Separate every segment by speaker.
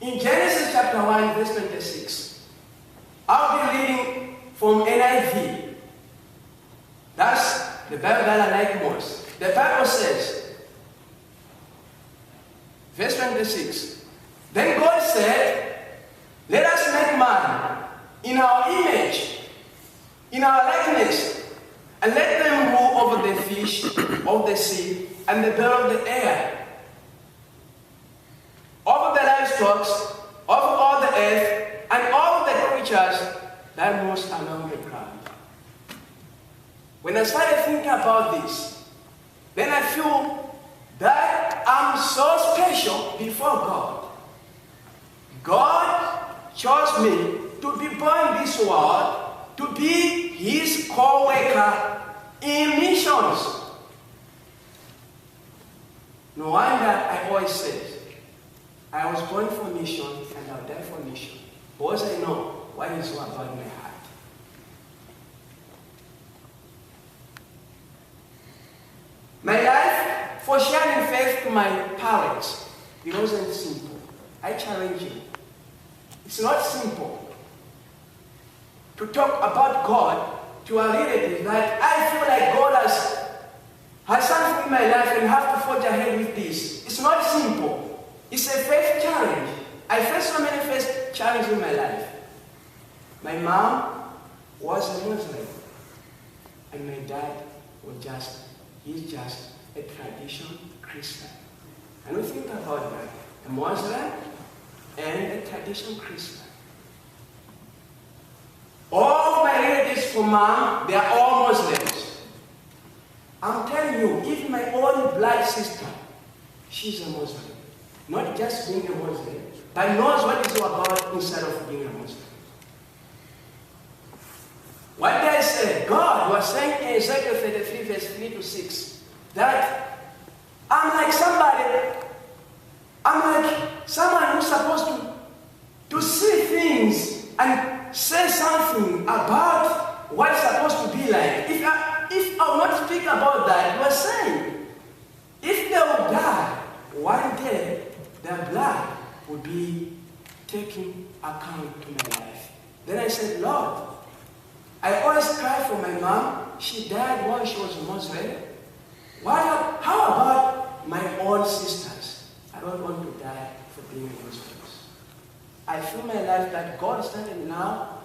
Speaker 1: In Genesis chapter 1, verse 26, I'll be reading from NIV. That's the Bible that I like most. The Bible says, verse 26, then God said, let us make man in our image, in our likeness, and let them rule over the fish of the sea and the bird of the air, over the livestock, over all the earth, and all the creatures that move along the ground. When I started thinking about this, then I feel that I'm so special before God. God chose me to be born in this world, to be His co-worker in missions. No wonder I always say, I was born for mission and I'll die for mission. Because I know what is so about my heart. My life for sharing faith to my parents, it wasn't simple. I challenge you. It's not simple to talk about God to a relative that I feel like God has something in my life and have to forge ahead with this. It's not simple. It's a faith challenge. I faced so many faith challenges in my life. My mom was a Muslim, and my dad was he's just a traditional Christian. And we think about that. A Muslim and a traditional Christian. All my relatives from mom, they are all Muslims. I'm telling you, even my own blood sister, she's a Muslim. Not just being a Muslim, but knows what it's all about instead of being a Muslim. What did I say? God was saying in Ezekiel 33, verse 3 to 6, that I'm like someone who's supposed to see things and say something about what it's supposed to be like. If I will not speak about that, you are saying, if they will die, one day their blood will be taking account to my life. Then I said, Lord, I always cry for my mom. She died when she was a Muslim. How about my own sisters? I don't want to die for being a Muslim. I feel my life that God started now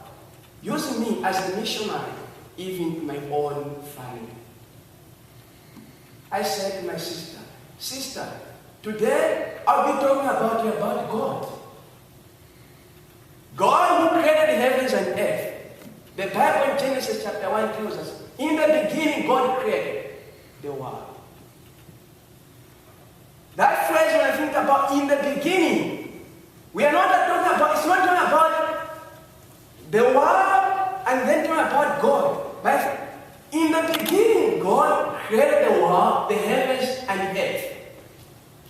Speaker 1: using me as a missionary, even in my own family. I said to my sister, today I'll be talking about God. God who created the heavens and earth. The Bible in Genesis chapter 1 tells us, in the beginning God created the world. That phrase when I think about in the beginning, we are not talking about, it's not talking about the world and then talking about God. But in the beginning, God created the world, the heavens and the earth.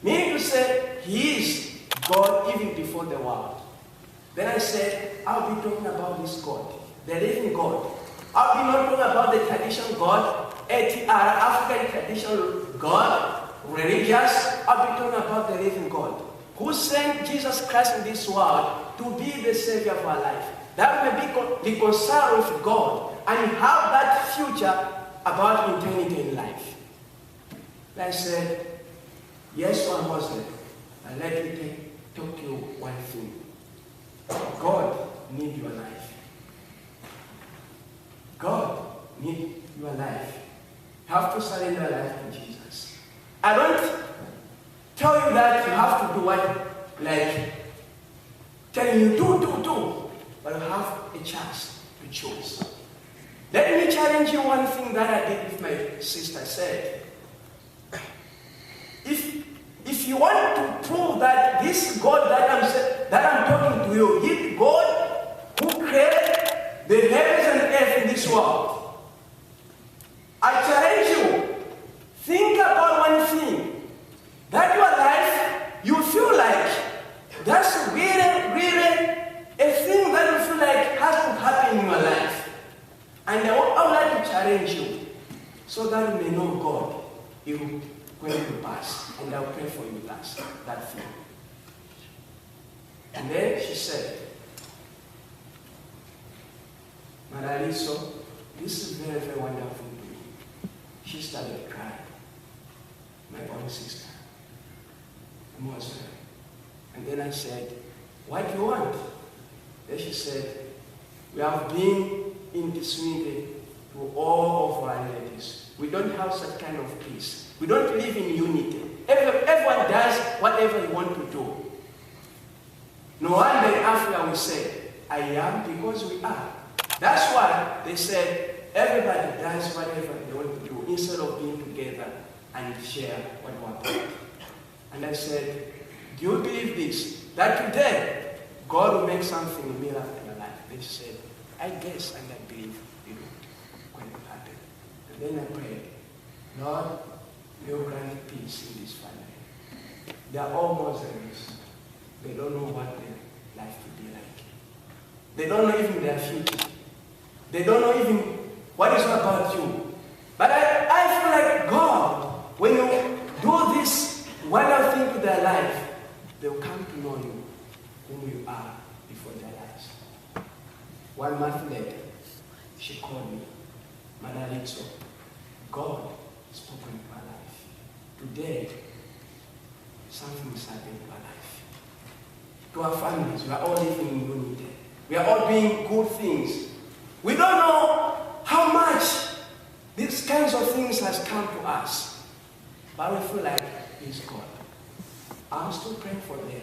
Speaker 1: Meaning to say, He is God even before the world. Then I said, I'll be talking about this God, the living God. I'll be not talking about the traditional God, ATR, African traditional God, religious. I'll be talking about the living God, who sent Jesus Christ in this world to be the Savior of our life, that we may be reconciled with God and have that future about eternity in life. I said, yes, I'm Muslim, and let me talk to you one thing. God needs your life. God needs your life. You have to surrender your life to Jesus. I don't tell you that you have to do what, like, telling you do, but you have a chance to choose. Let me challenge you one thing that I did with my sister. I said, if you want to prove that this God that I'm talking to you, He is God who created the heavens and earth in this world, I challenge you, think about one thing, that your life, you feel like that's really a thing that you feel like has to happen in your life. And I would like to challenge you so that you may know God. You going to pass, and I'll pray for you that thing. And then she said, Madalitso, this is very, very wonderful to me. She started crying. My own sister, a Muslim. And then I said, what do you want? Then she said, we have been in this meeting to all of our relatives. We don't have such kind of peace. We don't live in unity. Everyone does whatever he wants to do. No wonder in Africa we say, I am because we are. That's why they said everybody does whatever they want to do instead of being together and share what we want. And I said, do you believe this? That today God will make something miracle in your life. They said, I guess and I believe it will going to happen. And then I prayed, Lord, you grant peace in this family. They are all Muslims. They don't know what their life will be like. They don't know even their future. They don't know even what is about you. But I feel like God, when you do this wonderful thing to their life, they will come to know you, whom you are before their lives. 1 month later, she called me, Madalitso, God spoke into my life. Today, something is happening in my life. To our families, we are all living in unity. We are all doing good things. We don't know how much these kinds of things has come to us, but we feel like it's God. I'm still praying for them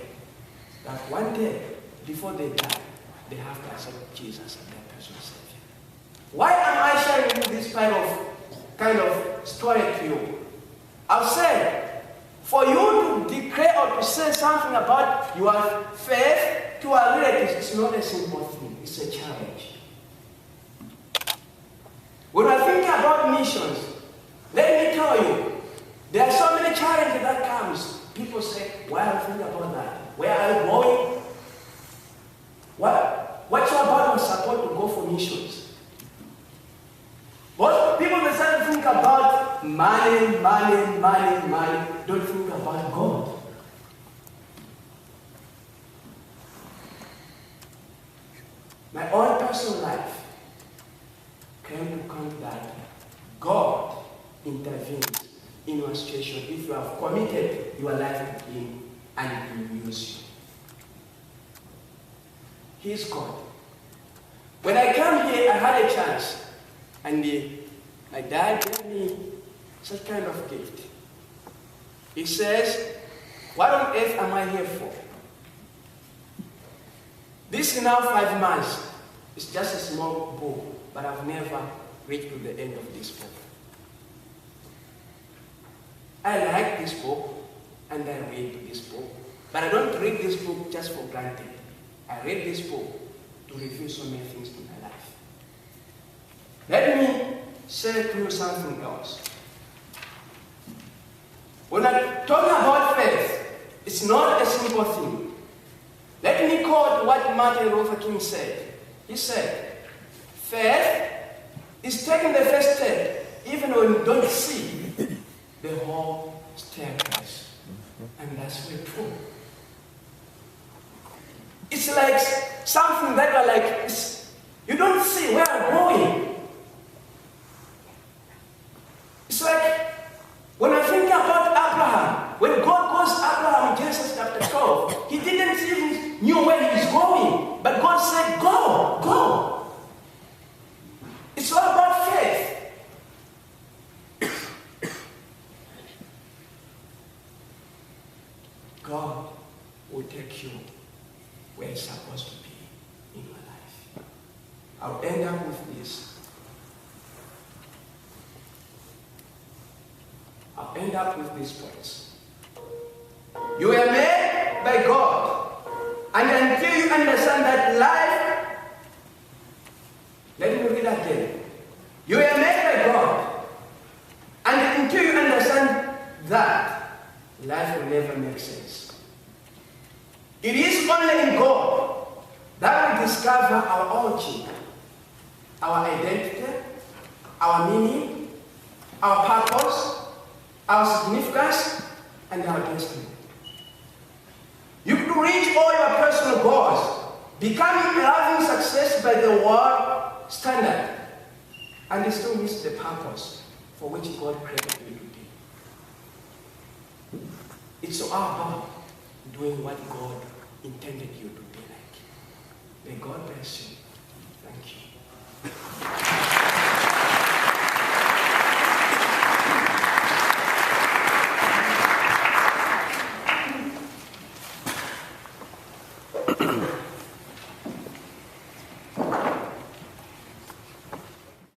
Speaker 1: that one day, before they die, they have to accept Jesus as their personal Savior. Why am I sharing you this kind of story to you? I've said, for you to declare or to say something about your faith to our relatives, it's not a simple thing. It's a challenge. When I think about missions, let me tell you, there are so many challenges that comes. People say, why are you thinking about that? Where are you going? What's your about support to go for missions? But people may start to think about money. Don't think about God. My own personal life came to come that God intervenes in your situation if you have committed your life to Him and He will use you. He is God. When I came here, I had a chance, and my dad gave me such kind of gift. He says, what on earth am I here for? This is now 5 months. It's just a small book, but I've never reached to the end of this book. I like this book, and I read this book, but I don't read this book just for granted. I read this book to reveal so many things in my life. Let me say to you something else. When I talk about faith, it's not a simple thing. Let me quote what Martin Luther King said. He said, faith is taking the first step, even when you don't see the whole staircase. And that's very true. It's like something that are like, you don't see where I'm going. It's like, when I think about Abraham, when God calls Abraham in Genesis chapter 12, he didn't even knew where he's going, but God said, go, go. It's all about faith. God will take you where it's supposed to be in your life. I'll end up with this. I'll end up with these points. You were made by God. And until you understand that life, let me read again. You were made by God. And until you understand that, life will never make sense. It is only in God that we discover our origin, our identity, our meaning, our purpose, our significance, and our destiny. You could reach all your personal goals, becoming having success by the world standard, and you still miss the purpose for which God created you to be. It's all about doing what God intended you to be.